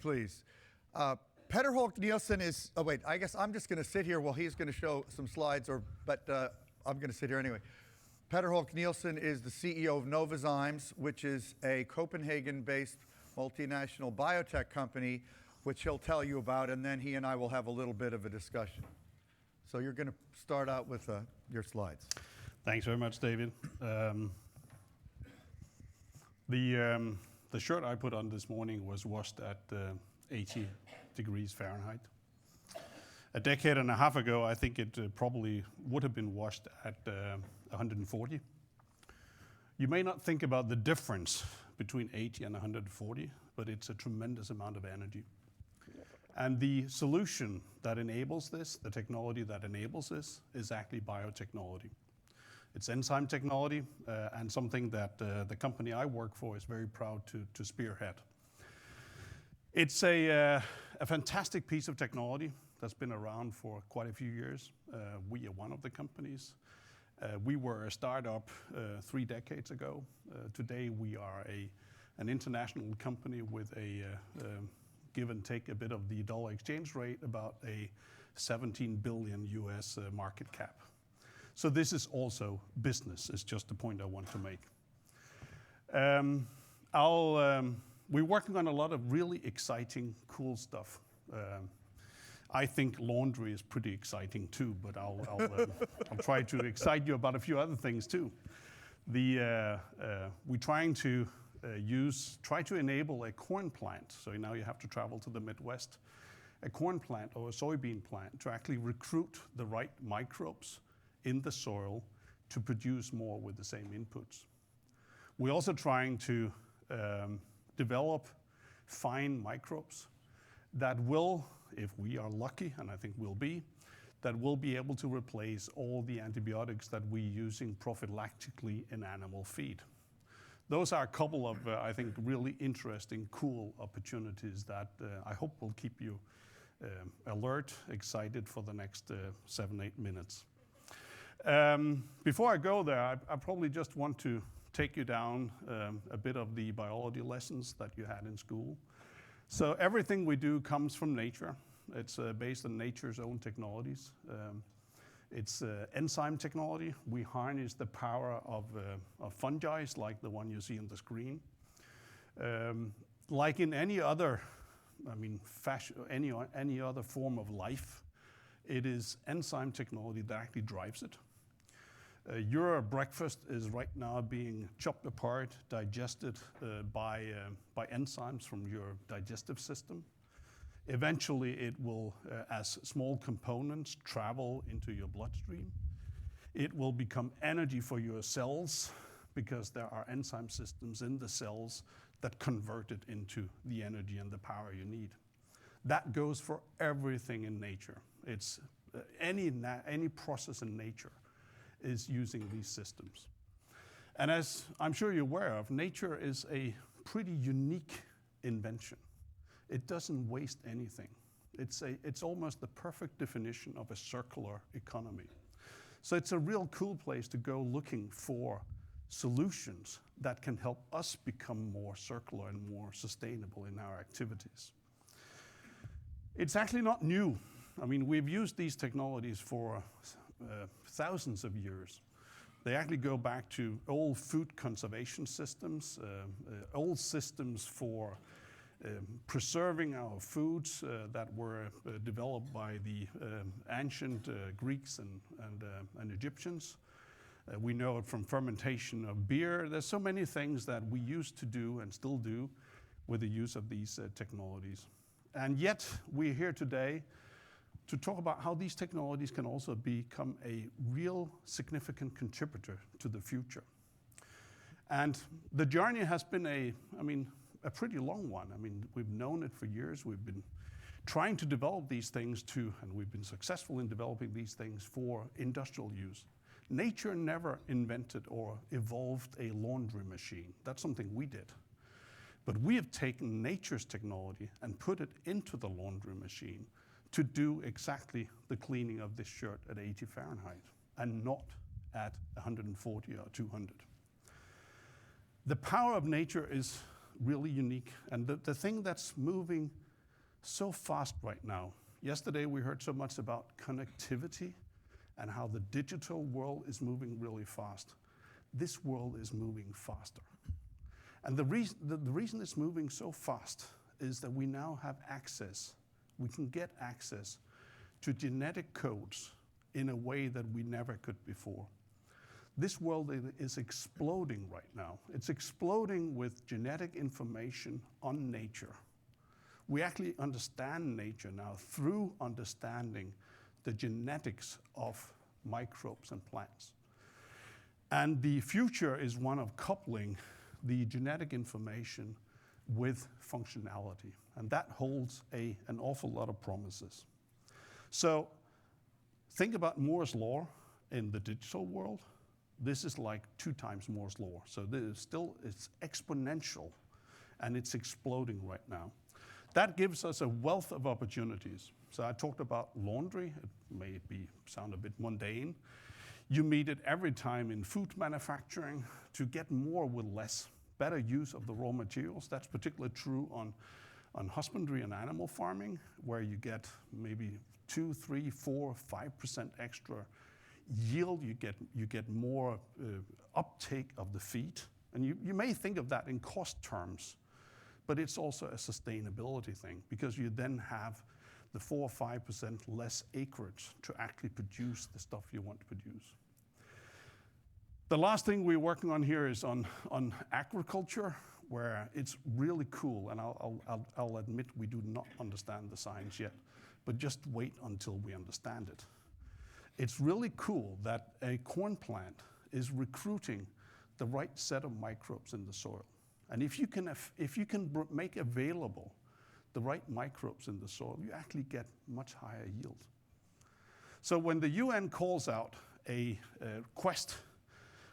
Please. Petter Holt Nielsen is, oh wait, I guess I'm just going to sit here while he's going to show some slides, but I'm going to sit here anyway. Petter Holt Nielsen is the CEO of Novozymes, which is a Copenhagen-based multinational biotech company, which he'll tell you about, and then he and I will have a little bit of a discussion. So you're going to start out with your slides. Thanks very much, David. The shirt I put on this morning was washed at 80 degrees Fahrenheit. A decade and a half ago, I think it probably would have been washed at 140. You may not think about the difference between 80 and 140, but it's a tremendous amount of energy. And the solution that enables this, the technology that enables this, is actually biotechnology. It's enzyme technology and something that the company I work for is very proud to spearhead. It's a fantastic piece of technology that's been around for quite a few years. We are one of the companies. We were a startup 3 decades ago. Today we are an international company with a give and take a bit of the dollar exchange rate, about a 17 billion US market cap. So this is also business, is just the point I want to make. We're working on a lot of really exciting, cool stuff. I think laundry is pretty exciting too, but I'll try to excite you about a few other things too. We're trying to try to enable a corn plant. So now you have to travel to the Midwest, a corn plant or a soybean plant to actually recruit the right microbes in the soil to produce more with the same inputs. We're also trying to develop fine microbes that will, if we are lucky, and I think we'll be, that will be able to replace all the antibiotics that we're using prophylactically in animal feed. Those are a couple of, I think, really interesting, cool opportunities that I hope will keep you alert, excited for the next 7-8 minutes. Before I go there, I probably just want to take you down a bit of the biology lessons that you had in school. So everything we do comes from nature. It's based on nature's own technologies. It's enzyme technology. We harness the power of fungi, like the one you see on the screen. Like in any other, any other form of life, it is enzyme technology that actually drives it. Your breakfast is right now being chopped apart, digested by enzymes from your digestive system. Eventually, it will, as small components, travel into your bloodstream. It will become energy for your cells because there are enzyme systems in the cells that convert it into the energy and the power you need. That goes for everything in nature. It's any process in nature is using these systems. And as I'm sure you're aware of, nature is a pretty unique invention. It doesn't waste anything. It's almost the perfect definition of a circular economy. So it's a real cool place to go looking for solutions that can help us become more circular and more sustainable in our activities. It's actually not new. I mean, we've used these technologies for thousands of years. They actually go back to old food conservation systems, old systems for preserving our foods that were developed by the ancient Greeks and Egyptians. We know it from fermentation of beer. There's so many things that we used to do and still do with the use of these technologies. And yet we're here today to talk about how these technologies can also become a real significant contributor to the future. And the journey has been a pretty long one. I mean, we've known it for years. We've been trying to develop these things and we've been successful in developing these things for industrial use. Nature never invented or evolved a laundry machine. That's something we did. But we have taken nature's technology and put it into the laundry machine to do exactly the cleaning of this shirt at 80 Fahrenheit and not at 140 or 200. The power of nature is really unique, and the thing that's moving so fast right now. Yesterday we heard so much about connectivity and how the digital world is moving really fast. This world is moving faster. And the reason it's moving so fast is that we now have access. We can get access to genetic codes in a way that we never could before. This world is exploding right now. It's exploding with genetic information on nature. We actually understand nature now through understanding the genetics of microbes and plants. And the future is one of coupling the genetic information with functionality. And that holds an awful lot of promises. So think about Moore's law in the digital world. This is like 2 times Moore's law. So it's exponential, and it's exploding right now. That gives us a wealth of opportunities. So I talked about laundry. It may sound a bit mundane. You meet it every time in food manufacturing to get more with less, better use of the raw materials. That's particularly true on husbandry and animal farming, where you get maybe 2, 3, 4, 5% extra yield. You get more uptake of the feed. And you may think of that in cost terms, but it's also a sustainability thing, because you then have the 4 or 5% less acreage to actually produce the stuff you want to produce. The last thing we're working on here is on agriculture, where it's really cool, and I'll admit we do not understand the science yet, but just wait until we understand it. It's really cool that a corn plant is recruiting the right set of microbes in the soil. And if you can make available the right microbes in the soil, you actually get much higher yield. So when the UN calls out a quest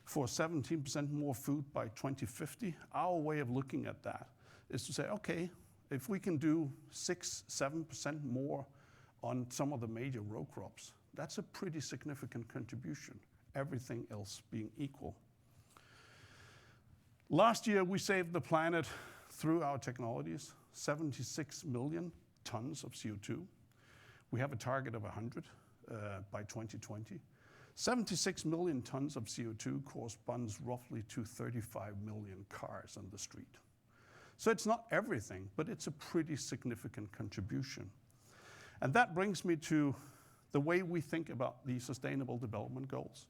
for 17% more food by 2050, our way of looking at that is to say, okay, if we can do 6-7% more on some of the major row crops, that's a pretty significant contribution, everything else being equal. Last year, we saved the planet through our technologies, 76 million tons of CO2. We have a target of 100 by 2020. 76 million tons of CO2 corresponds roughly to 35 million cars on the street. So it's not everything, but it's a pretty significant contribution. And that brings me to the way we think about the Sustainable Development Goals.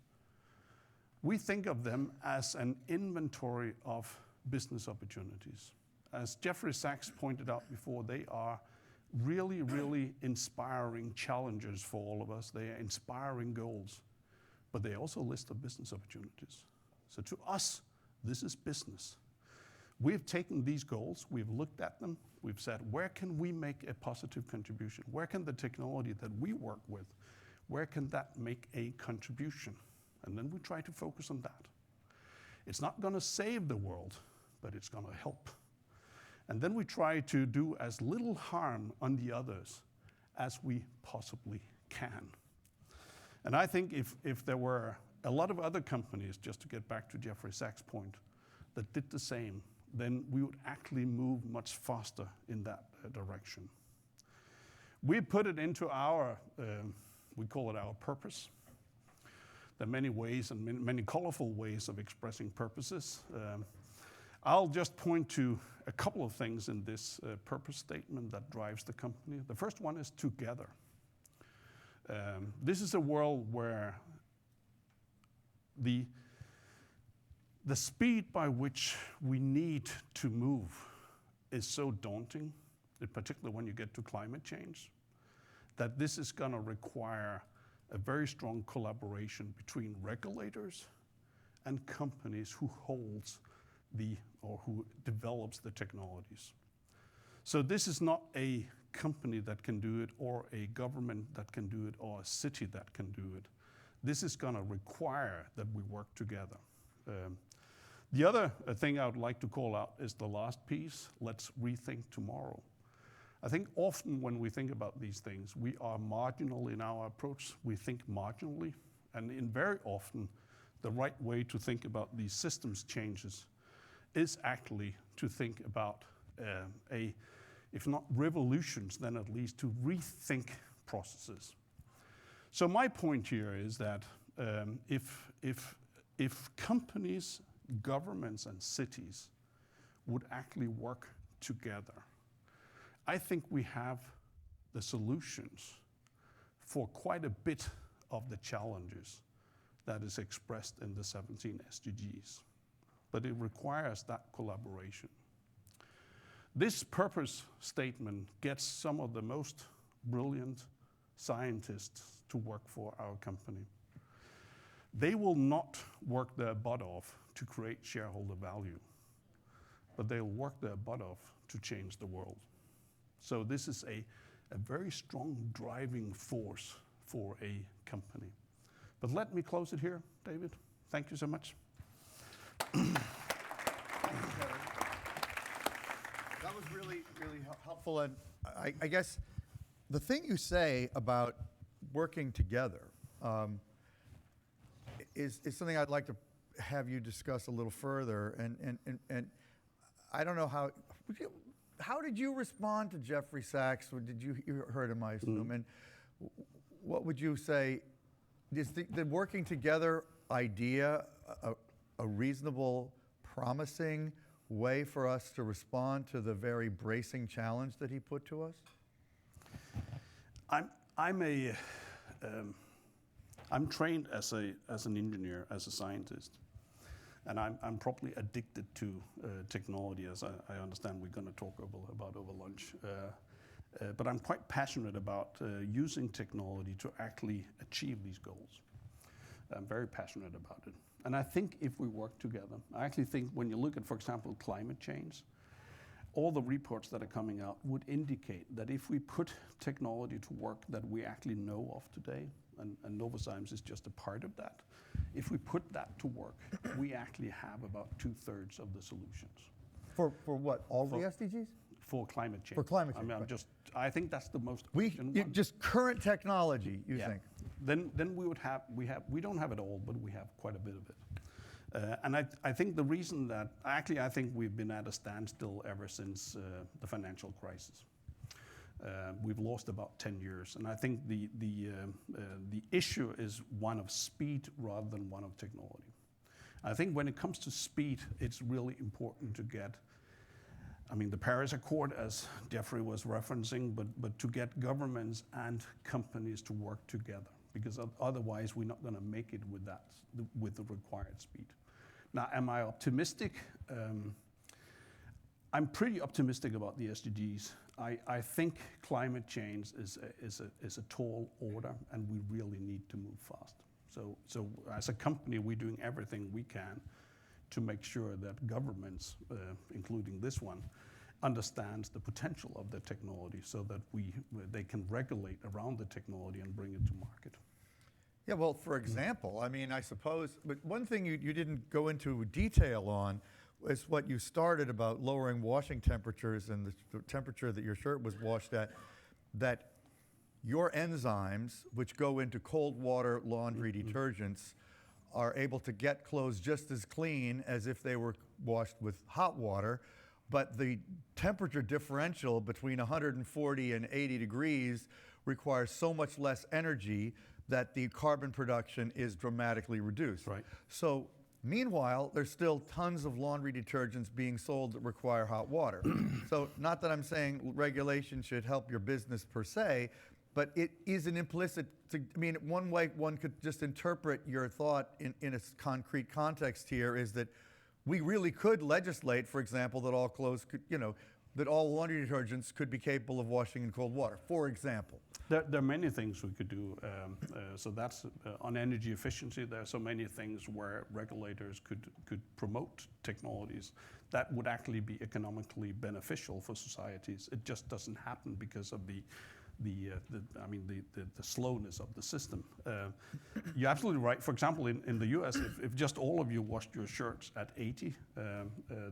We think of them as an inventory of business opportunities. As Jeffrey Sachs pointed out before, they are really, really inspiring challenges for all of us. They are inspiring goals, but they also list of business opportunities. So to us, this is business. We've taken these goals, we've looked at them, we've said, where can we make a positive contribution? Where can the technology that we work with, where can that make a contribution? And then we try to focus on that. It's not going to save the world, but it's going to help. And then we try to do as little harm on the others as we possibly can. And I think if there were a lot of other companies, just to get back to Jeffrey Sachs' point, that did the same, then we would actually move much faster in that direction. We put it into our, we call it our purpose. There are many ways and many colorful ways of expressing purposes. I'll just point to a couple of things in this purpose statement that drives the company. The first one is together. This is a world where the speed by which we need to move is so daunting, in particular when you get to climate change, that this is going to require a very strong collaboration between regulators and companies who holds or who develops the technologies. So this is not a company that can do it, or a government that can do it, or a city that can do it. This is going to require that we work together. The other thing I would like to call out is the last piece, let's rethink tomorrow. I think often when we think about these things, we are marginal in our approach. We think marginally, and very often the right way to think about these systems changes is actually to think about if not revolutions, then at least to rethink processes. So my point here is that if companies, governments, and cities would actually work together, I think we have the solutions for quite a bit of the challenges that is expressed in the 17 SDGs. But it requires that collaboration. This purpose statement gets some of the most brilliant scientists to work for our company. They will not work their butt off to create shareholder value, but they'll work their butt off to change the world. So this is a very strong driving force for a company. But let me close it here, David. Thank you so much. That was really, really helpful. And I guess the thing you say about working together is something I'd like to have you discuss a little further. And I don't know how did you respond to Jeffrey Sachs? Or you heard him, I assume. And what would you say? Is the working together idea a reasonable, promising way for us to respond to the very bracing challenge that he put to us? I'm trained as an engineer, as a scientist, and I'm probably addicted to technology, as I understand we're going to talk about over lunch. But I'm quite passionate about using technology to actually achieve these goals. I'm very passionate about it. And I think if we work together, I actually think when you look at, for example, climate change, all the reports that are coming out would indicate that if we put technology to work that we actually know of today, and Novozymes is just a part of that, if we put that to work, we actually have about 2/3 of the solutions. For what? All the SDGs? For climate change. For climate change. I mean, I think that's the most We urgent one. just current technology, you think? Then we don't have it all, but we have quite a bit of it. And I think the reason that I think we've been at a standstill ever since the financial crisis. We've lost about 10 years, and I think the issue is one of speed rather than one of technology. I think when it comes to speed, it's really important to get. I mean, the Paris Accord, as Jeffrey was referencing, but to get governments and companies to work together, because otherwise we're not going to make it with the required speed. Now, am I optimistic? I'm pretty optimistic about the SDGs. I think climate change is a tall order, and we really need to move fast. So as a company, we're doing everything we can to make sure that governments, including this one, understands the potential of the technology so that they can regulate around the technology and bring it to market. Yeah, well, for example, I mean, I suppose, but one thing you didn't go into detail on is what you started about lowering washing temperatures and the temperature that your shirt was washed at, that your enzymes, which go into cold water laundry detergents, are able to get clothes just as clean as if they were washed with hot water, but the temperature differential between 140 and 80 degrees requires so much less energy that the carbon production is dramatically reduced. Right. So meanwhile, there's still tons of laundry detergents being sold that require hot water. So not that I'm saying regulation should help your business per se, but it is an implicit, I mean, one way one could just interpret your thought in a concrete context here is that we really could legislate, for example, that all clothes could, that all laundry detergents could be capable of washing in cold water, for example. There are many things we could do. So that's on energy efficiency. There are so many things where regulators could promote technologies that would actually be economically beneficial for societies. It just doesn't happen because of the slowness of the system. You're absolutely right. For example, in the US, if just all of you washed your shirts at 80,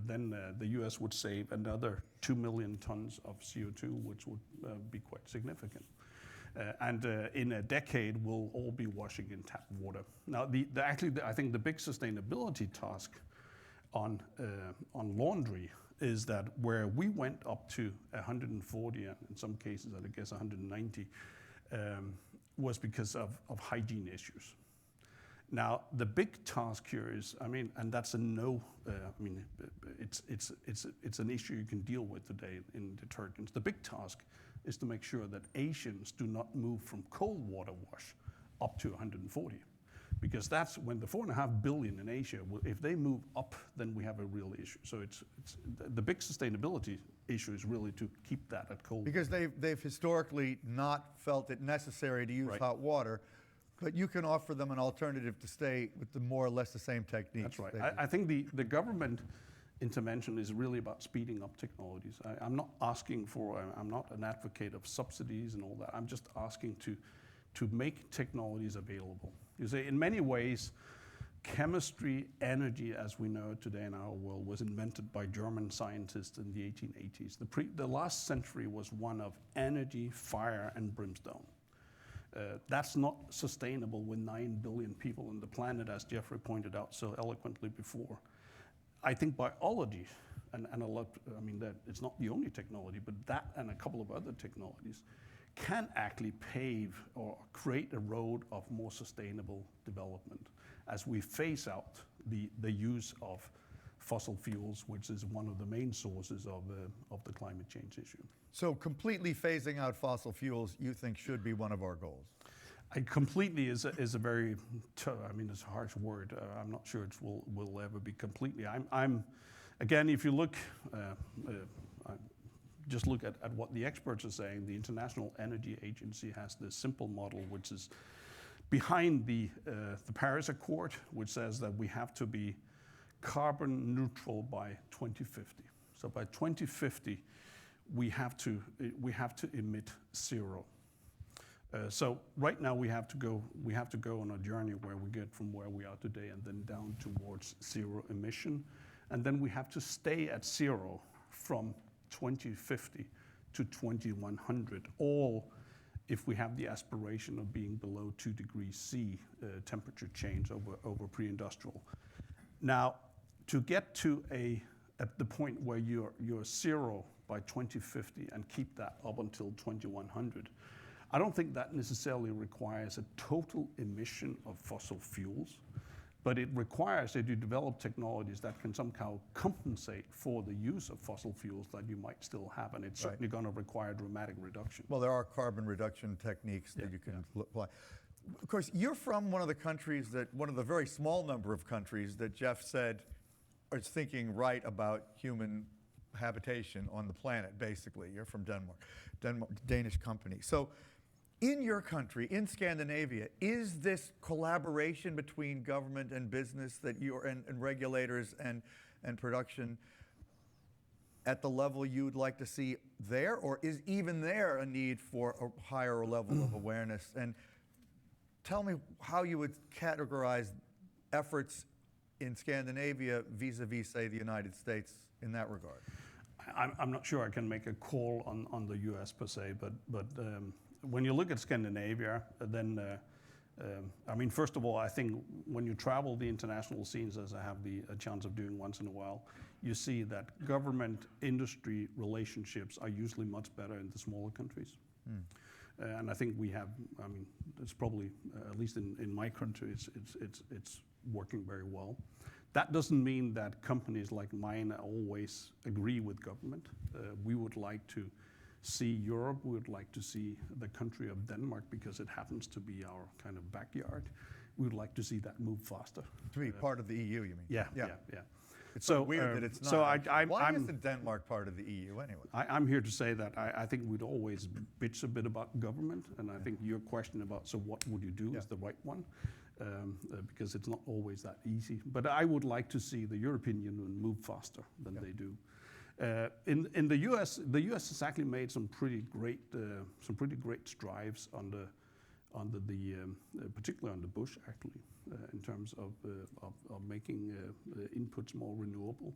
then the US would save another 2 million tons of CO2, which would be quite significant. And in a decade, we'll all be washing in tap water. Now, I think the big sustainability task on laundry is that where we went up to 140, and in some cases, I guess 190, was because of hygiene issues. Now, the big task here is, and that's a no, it's an issue you can deal with today in detergents. The big task is to make sure that Asians do not move from cold water wash up to 140. Because that's when the 4.5 billion in Asia, if they move up, then we have a real issue. So it's the big sustainability issue is really to keep that at cold. Because they've historically not felt it necessary to use hot water, but you can offer them an alternative to stay with the more or less the same techniques. That's right. I think the government intervention is really about speeding up technologies. I'm not asking for, I'm not an advocate of subsidies and all that. I'm just asking to make technologies available. You say, in many ways, chemistry, energy, as we know it today in our world, was invented by German scientists in the 1880s. The last century was one of energy, fire, and brimstone. That's not sustainable with 9 billion people on the planet, as Jeffrey pointed out so eloquently before. I think biology, and a lot, that it's not the only technology, but that and a couple of other technologies can actually pave or create a road of more sustainable development as we phase out the use of fossil fuels, which is one of the main sources of the climate change issue. So completely phasing out fossil fuels, you think, should be one of our goals? Completely is a very, it's a harsh word. I'm not sure it will ever be completely. Again, if you look, just look at what the experts are saying. The International Energy Agency has this simple model, which is behind the Paris Accord, which says that we have to be carbon neutral by 2050. So by 2050, we have to emit zero. So right now we have to go on a journey where we get from where we are today and then down towards zero emission, and then we have to stay at zero from 2050 to 2100, all if we have the aspiration of being below 2 degrees C temperature change over pre-industrial. Now, to get to at the point where you're zero by 2050 and keep that up until 2100, I don't think that necessarily requires a total emission of fossil fuels, but it requires that you develop technologies that can somehow compensate for the use of fossil fuels that you might still have, and it's certainly going to require dramatic reduction. Well, there are carbon reduction techniques that you can apply. Of course, you're from one of the very small number of countries that Jeff said is thinking right about human habitation on the planet, basically. You're from Denmark, Danish company. So in your country, in Scandinavia, is this collaboration between government and business that and regulators and production at the level you'd like to see there, or is even there a need for a higher level of awareness? And tell me how you would categorize efforts in Scandinavia vis-a-vis, say, the United States in that regard. I'm not sure I can make a call on the U.S. per se, but when you look at Scandinavia, then first of all, I think when you travel the international scenes, as I have a chance of doing once in a while, you see that government-industry relationships are usually much better in the smaller countries. And I think we have, it's probably, at least in my country, it's working very well. That doesn't mean that companies like mine always agree with government. We would like to see Europe, we would like to see the country of Denmark, because it happens to be our kind of backyard. We would like to see that move faster. To be part of the EU, you mean? Yeah. It's so weird that it's not. So why isn't Denmark part of the EU anyway? I'm here to say that I think we'd always bitch a bit about government, and I think your question about, so what would you do, is the right one, because it's not always that easy. But I would like to see the European Union move faster than they do. In the U.S., has actually made some pretty great strides particularly on the bush, actually, in terms of making inputs more renewable.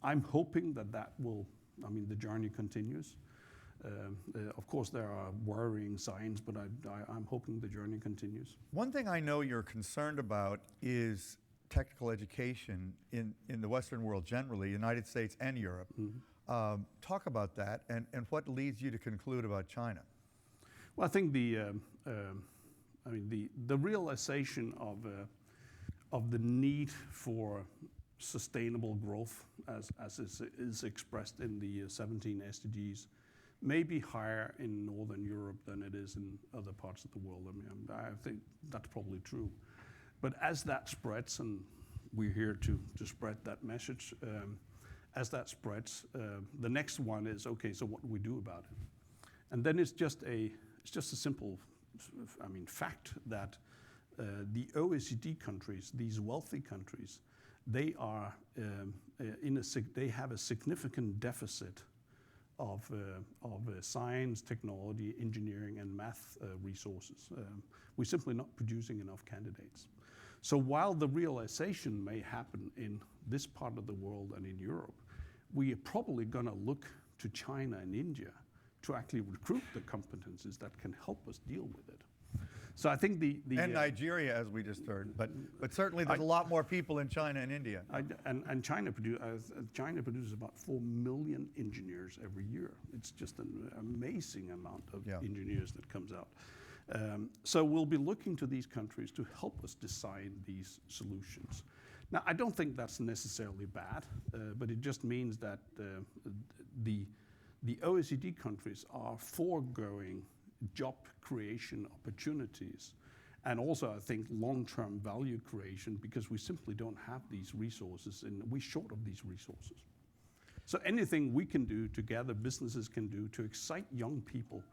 I'm hoping that will, the journey continues. Of course, there are worrying signs, but I'm hoping the journey continues. One thing I know you're concerned about is technical education in the Western world generally, United States and Europe. Talk about that and what leads you to conclude about China. Well, I think the realization of the need for sustainable growth, as is expressed in the 17 SDGs, may be higher in Northern Europe than it is in other parts of the world. I think that's probably true. But as that spreads, and we're here to spread that message, as that spreads, the next one is, okay, so what do we do about it? And then it's just a simple, fact that the OECD countries, these wealthy countries, they are they have a significant deficit of science, technology, engineering, and math resources. We're simply not producing enough candidates. So while the realization may happen in this part of the world and in Europe, we are probably going to look to China and India to actually recruit the competencies that can help us deal with it. So I think and Nigeria, as we just heard, but certainly there's a lot more people in China and India. And China produces about 4 million engineers every year. It's just an amazing amount of engineers that comes out. So we'll be looking to these countries to help us design these solutions. Now, I don't think that's necessarily bad, but it just means that the OECD countries are foregoing job creation opportunities, and also I think long-term value creation, because we simply don't have these resources and we're short of these resources. So anything we can do together, businesses can do to excite young people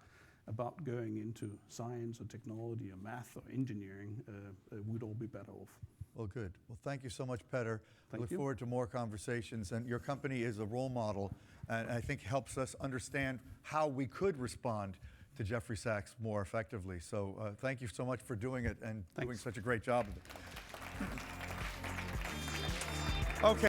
about going into science or technology or math or engineering, we'd all be better off. Well, good. Well, thank you so much, Petter. I look you. forward to more conversations. And your company is a role model, and I think helps us understand how we could respond to Jeffrey Sachs more effectively. So thank you so much for doing it and doing such a great job of it. Okay.